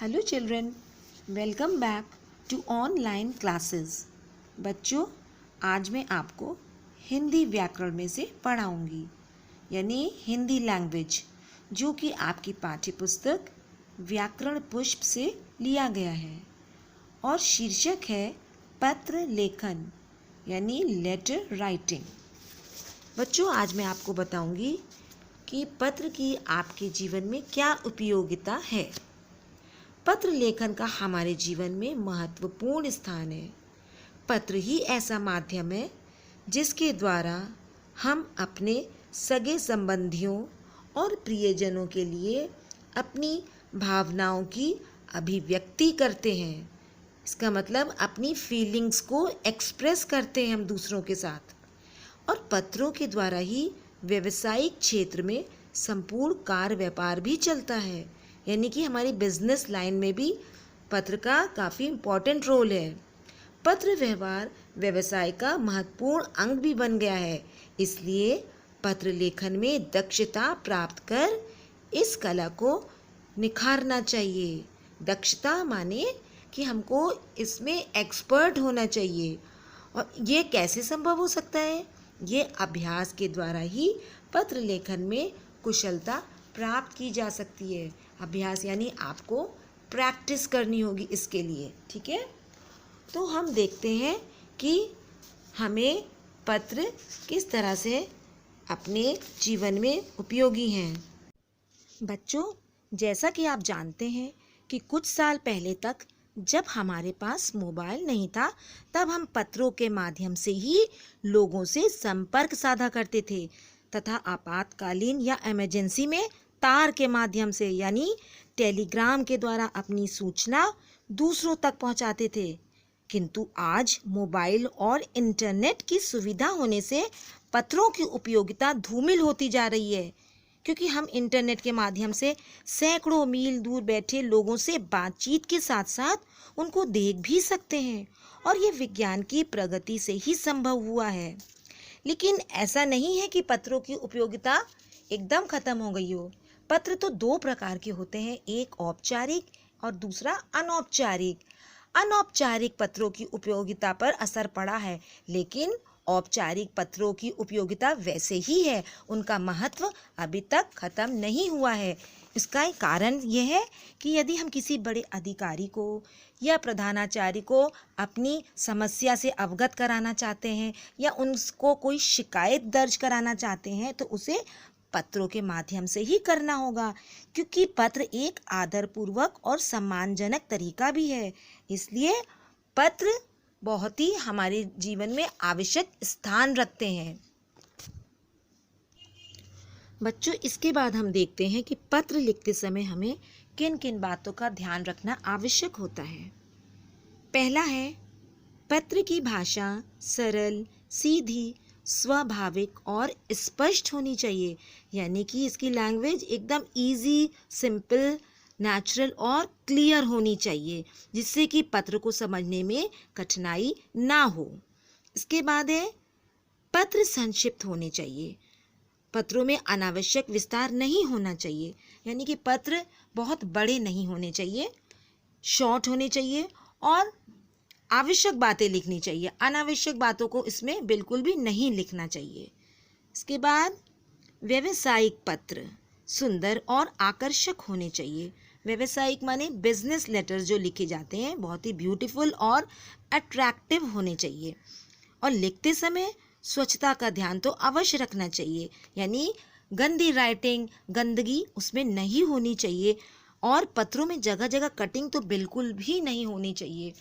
Hello children, welcome back to online classes. बच्चों, आज मैं आपको हिंदी व्याकरण में से पढ़ाऊंगी, यानी हिंदी लैंग्वेज, जो कि आपकी पाठ्य पुस्तक व्याकरण पुष्प से लिया गया है और शीर्षक है पत्र लेखन, यानी लेटर राइटिंग। बच्चों, आज मैं आपको बताऊंगी कि पत्र की आपके जीवन में क्या उपयोगिता है। पत्र लेखन का हमारे जीवन में महत्वपूर्ण स्थान है। पत्र ही ऐसा माध्यम है जिसके द्वारा हम अपने सगे संबंधियों और प्रियजनों के लिए अपनी भावनाओं की अभिव्यक्ति करते हैं। इसका मतलब अपनी फीलिंग्स को एक्सप्रेस करते हैं हम दूसरों के साथ। और पत्रों के द्वारा ही व्यावसायिक क्षेत्र में संपूर्ण कार्य व्यापार भी चलता है, यानी कि हमारी बिजनेस लाइन में भी पत्र का काफ़ी इम्पोर्टेंट रोल है। पत्र व्यवहार व्यवसाय का महत्वपूर्ण अंग भी बन गया है, इसलिए पत्र लेखन में दक्षता प्राप्त कर इस कला को निखारना चाहिए। दक्षता माने कि हमको इसमें एक्सपर्ट होना चाहिए। और ये कैसे संभव हो सकता है? ये अभ्यास के द्वारा ही पत्र लेखन में कुशलता प्राप्त की जा सकती है। अभ्यास यानी आपको प्रैक्टिस करनी होगी इसके लिए, ठीक है। तो हम देखते हैं कि हमें पत्र किस तरह से अपने जीवन में उपयोगी हैं। बच्चों, जैसा कि आप जानते हैं कि कुछ साल पहले तक जब हमारे पास मोबाइल नहीं था, तब हम पत्रों के माध्यम से ही लोगों से संपर्क साधा करते थे तथा आपातकालीन या इमरजेंसी में तार के माध्यम से यानी टेलीग्राम के द्वारा अपनी सूचना दूसरों तक पहुंचाते थे। किंतु आज मोबाइल और इंटरनेट की सुविधा होने से पत्रों की उपयोगिता धूमिल होती जा रही है, क्योंकि हम इंटरनेट के माध्यम से सैकड़ों मील दूर बैठे लोगों से बातचीत के साथ साथ उनको देख भी सकते हैं, और ये विज्ञान की प्रगति से ही संभव हुआ है। लेकिन ऐसा नहीं है कि पत्रों की उपयोगिता एकदम खत्म हो गई हो। पत्र तो दो प्रकार के होते हैं, एक औपचारिक और दूसरा अनौपचारिक। अनौपचारिक पत्रों की उपयोगिता पर असर पड़ा है, लेकिन औपचारिक पत्रों की उपयोगिता वैसे ही है, उनका महत्व अभी तक खत्म नहीं हुआ है। इसका एक कारण यह है कि यदि हम किसी बड़े अधिकारी को या प्रधानाचार्य को अपनी समस्या से अवगत कराना चाहते हैं या उनको कोई शिकायत दर्ज कराना चाहते हैं, तो उसे पत्रों के माध्यम से ही करना होगा, क्योंकि पत्र एक आदरपूर्वक और सम्मानजनक तरीका भी है। इसलिए पत्र बहुत ही हमारे जीवन में आवश्यक स्थान रखते हैं। बच्चों, इसके बाद हम देखते हैं कि पत्र लिखते समय हमें किन किन बातों का ध्यान रखना आवश्यक होता है। पहला है, पत्र की भाषा सरल, सीधी, स्वाभाविक और स्पष्ट होनी चाहिए, यानी कि इसकी लैंग्वेज एकदम इजी, सिंपल, नेचुरल और क्लियर होनी चाहिए, जिससे कि पत्र को समझने में कठिनाई ना हो। इसके बाद है, पत्र संक्षिप्त होने चाहिए। पत्रों में अनावश्यक विस्तार नहीं होना चाहिए, यानी कि पत्र बहुत बड़े नहीं होने चाहिए, शॉर्ट होने चाहिए और आवश्यक बातें लिखनी चाहिए। अनावश्यक बातों को इसमें बिल्कुल भी नहीं लिखना चाहिए। इसके बाद व्यावसायिक पत्र सुंदर और आकर्षक होने चाहिए। व्यावसायिक माने बिजनेस लेटर्स जो लिखे जाते हैं बहुत ही ब्यूटीफुल और अट्रैक्टिव होने चाहिए। और लिखते समय स्वच्छता का ध्यान तो अवश्य रखना चाहिए, यानी गंदी राइटिंग, गंदगी उसमें नहीं होनी चाहिए, और पत्रों में जगह जगह कटिंग तो बिल्कुल भी नहीं होनी चाहिए।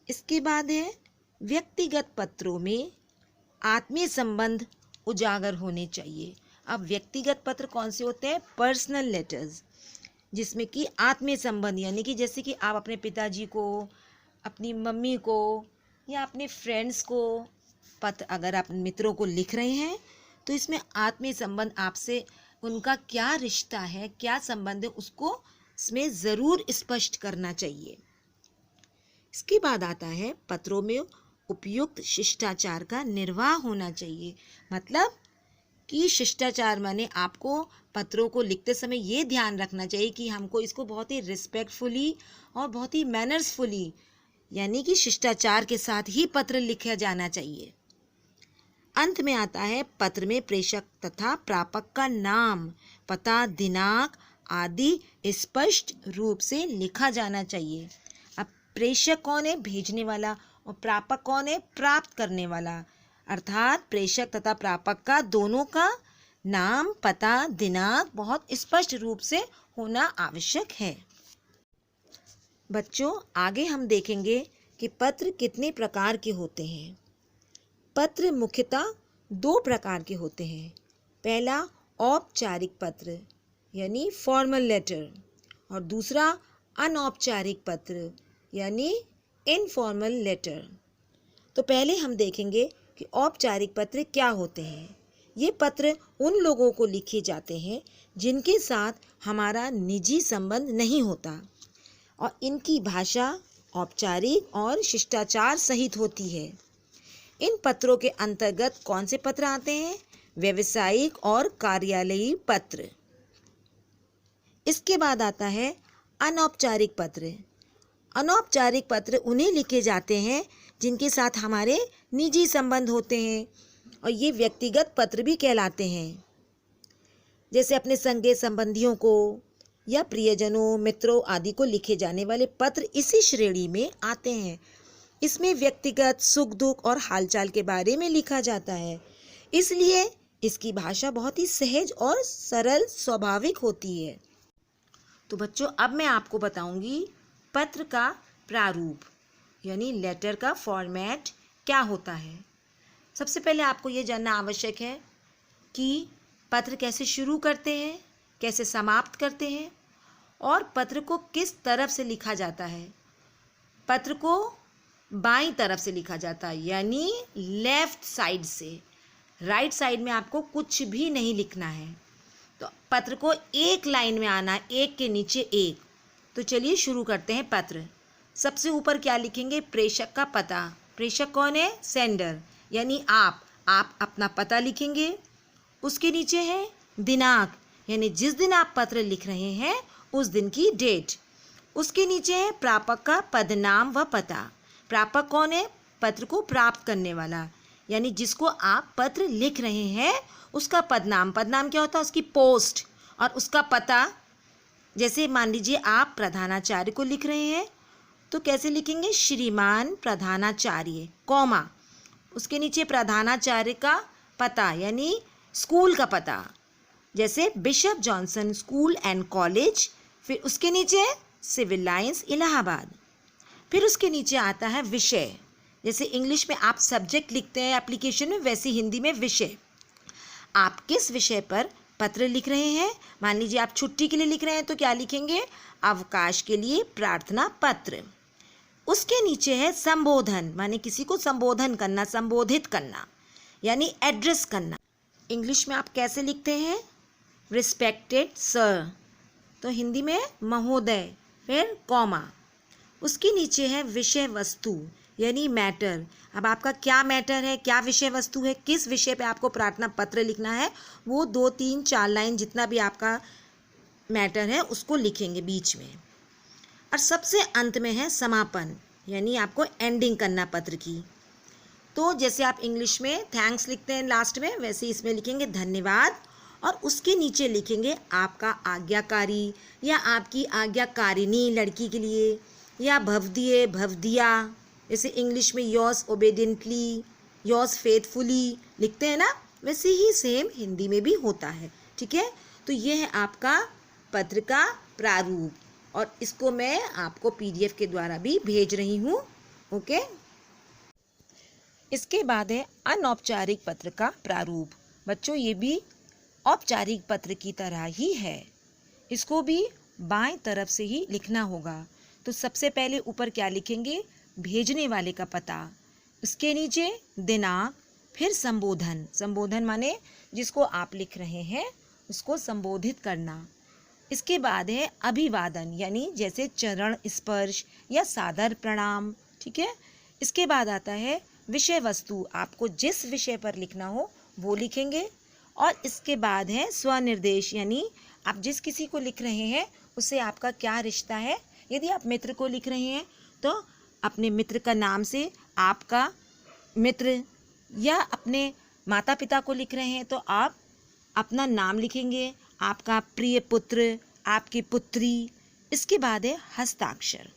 इसके बाद है, व्यक्तिगत पत्रों में आत्मीय संबंध उजागर होने चाहिए। अब व्यक्तिगत पत्र कौन से होते हैं? पर्सनल लेटर्स, जिसमें कि आत्मीय संबंध, यानी कि जैसे कि आप अपने पिताजी को, अपनी मम्मी को या अपने फ्रेंड्स को पत्र अगर आप मित्रों को लिख रहे हैं, तो इसमें आत्मीय संबंध, आपसे उनका क्या रिश्ता है, क्या संबंध है, उसको इसमें ज़रूर स्पष्ट करना चाहिए। इसके बाद आता है, पत्रों में उपयुक्त शिष्टाचार का निर्वाह होना चाहिए। मतलब कि शिष्टाचार माने आपको पत्रों को लिखते समय ये ध्यान रखना चाहिए कि हमको इसको बहुत ही रिस्पेक्टफुली और बहुत ही मैनर्सफुली यानी कि शिष्टाचार के साथ ही पत्र लिखा जाना चाहिए। अंत में आता है पत्र में प्रेषक तथा प्रापक का नाम, पता, दिनांक आदि स्पष्ट रूप से लिखा जाना चाहिए। अब प्रेषक कौन है? भेजने वाला। और प्रापक कौन है? प्राप्त करने वाला। अर्थात प्रेषक तथा प्रापक का दोनों का नाम, पता, दिनांक बहुत स्पष्ट रूप से होना आवश्यक है। बच्चों, आगे हम देखेंगे कि पत्र कितने प्रकार के होते हैं। पत्र मुख्यतः 2 प्रकार के होते हैं। पहला औपचारिक पत्र यानी फॉर्मल लेटर, और दूसरा अनौपचारिक पत्र यानी इनफॉर्मल लेटर। तो पहले हम देखेंगे कि औपचारिक पत्र क्या होते हैं। ये पत्र उन लोगों को लिखे जाते हैं जिनके साथ हमारा निजी संबंध नहीं होता और इनकी भाषा औपचारिक और शिष्टाचार सहित होती है। इन पत्रों के अंतर्गत कौन से पत्र आते हैं? व्यावसायिक और कार्यालयी पत्र। इसके बाद आता है अनौपचारिक पत्र। अनौपचारिक पत्र उन्हें लिखे जाते हैं जिनके साथ हमारे निजी संबंध होते हैं और ये व्यक्तिगत पत्र भी कहलाते हैं। जैसे अपने संगे संबंधियों को या प्रियजनों, मित्रों आदि को लिखे जाने वाले पत्र इसी श्रेणी में आते हैं। इसमें व्यक्तिगत सुख दुख और हालचाल के बारे में लिखा जाता है, इसलिए इसकी भाषा बहुत ही सहज और सरल स्वाभाविक होती है। तो बच्चों, अब मैं आपको बताऊंगी पत्र का प्रारूप यानी लेटर का फॉर्मेट क्या होता है। सबसे पहले आपको ये जानना आवश्यक है कि पत्र कैसे शुरू करते हैं, कैसे समाप्त करते हैं और पत्र को किस तरफ से लिखा जाता है। पत्र को बाईं तरफ से लिखा जाता है यानी लेफ्ट साइड से। राइट साइड में आपको कुछ भी नहीं लिखना है। तो पत्र को एक लाइन में आना है, एक के नीचे एक। तो चलिए शुरू करते हैं पत्र। सबसे ऊपर क्या लिखेंगे? प्रेषक का पता। प्रेषक कौन है? सेंडर यानी आप अपना पता लिखेंगे। उसके नीचे है दिनांक यानी जिस दिन आप पत्र लिख रहे हैं उस दिन की डेट। उसके नीचे है प्रापक का पदनाम व पता। प्रापक कौन है? पत्र को प्राप्त करने वाला यानी जिसको आप पत्र लिख रहे हैं उसका पदनाम। पदनाम क्या होता है? उसकी पोस्ट। और उसका पता, जैसे मान लीजिए आप प्रधानाचार्य को लिख रहे हैं तो कैसे लिखेंगे? श्रीमान प्रधानाचार्य, कॉमा, उसके नीचे प्रधानाचार्य का पता यानी स्कूल का पता, जैसे bishop Johnson school and college. फिर उसके नीचे सिविल लाइंस, इलाहाबाद। फिर उसके नीचे आता है विषय। जैसे इंग्लिश में आप सब्जेक्ट लिखते हैं एप्लीकेशन में, वैसे हिंदी में विषय। आप किस विषय पर पत्र लिख रहे हैं? मान लीजिए आप छुट्टी के लिए लिख रहे हैं तो क्या लिखेंगे? अवकाश के लिए प्रार्थना पत्र। उसके नीचे है संबोधन, माने किसी को संबोधन करना, संबोधित करना यानी एड्रेस करना। इंग्लिश में आप कैसे लिखते हैं? रिस्पेक्टेड सर, तो हिंदी में महोदय, फिर कॉमा। उसके नीचे है विषय वस्तु यानी मैटर। अब आपका क्या मैटर है, क्या विषय वस्तु है, किस विषय पे आपको प्रार्थना पत्र लिखना है, वो 2, 3, 4 लाइन जितना भी आपका मैटर है उसको लिखेंगे बीच में। और सबसे अंत में है समापन यानी आपको एंडिंग करना पत्र की। तो जैसे आप इंग्लिश में थैंक्स लिखते हैं लास्ट में, वैसे इसमें लिखेंगे धन्यवाद। और उसके नीचे लिखेंगे आपका आज्ञाकारी या आपकी आज्ञाकारिणी लड़की के लिए, या भवदीय, भवदिया। जैसे इंग्लिश में योर्स ओबेडिएंटली, योर्स फेथफुली लिखते हैं ना, वैसे ही सेम हिंदी में भी होता है। ठीक है, तो ये है आपका पत्र का प्रारूप और इसको मैं आपको PDF के द्वारा भी भेज रही हूँ। ओके, इसके बाद है अनौपचारिक पत्र का प्रारूप। बच्चों, ये भी औपचारिक पत्र की तरह ही है। इसको भी बाएं तरफ से ही लिखना होगा। तो सबसे पहले ऊपर क्या लिखेंगे? भेजने वाले का पता, उसके नीचे दिनांक, फिर संबोधन। संबोधन माने जिसको आप लिख रहे हैं उसको संबोधित करना। इसके बाद है अभिवादन यानी जैसे चरण स्पर्श या सादर प्रणाम। ठीक है, इसके बाद आता है विषय वस्तु। आपको जिस विषय पर लिखना हो वो लिखेंगे। और इसके बाद है स्वनिर्देश, यानी आप जिस किसी को लिख रहे हैं उससे आपका क्या रिश्ता है। यदि आप मित्र को लिख रहे हैं तो अपने मित्र का नाम से आपका मित्र, या अपने माता पिता को लिख रहे हैं तो आप अपना नाम लिखेंगे, आपका प्रिय पुत्र, आपकी पुत्री। इसके बाद है हस्ताक्षर।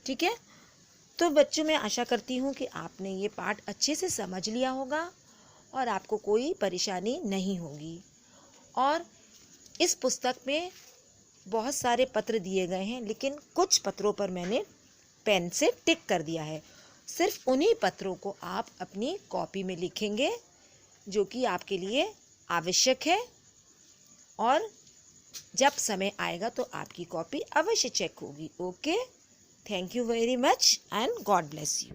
ठीक है, तो बच्चों मैं आशा करती हूँ कि आपने ये पाठ अच्छे से समझ लिया होगा और आपको कोई परेशानी नहीं होगी। और इस पुस्तक में बहुत सारे पत्र दिए गए हैं, लेकिन कुछ पत्रों पर मैंने पेन से टिक कर दिया है। सिर्फ उन्हीं पत्रों को आप अपनी कॉपी में लिखेंगे जो कि आपके लिए आवश्यक है, और जब समय आएगा तो आपकी कॉपी अवश्य चेक होगी। Okay, thank you very much and God bless you.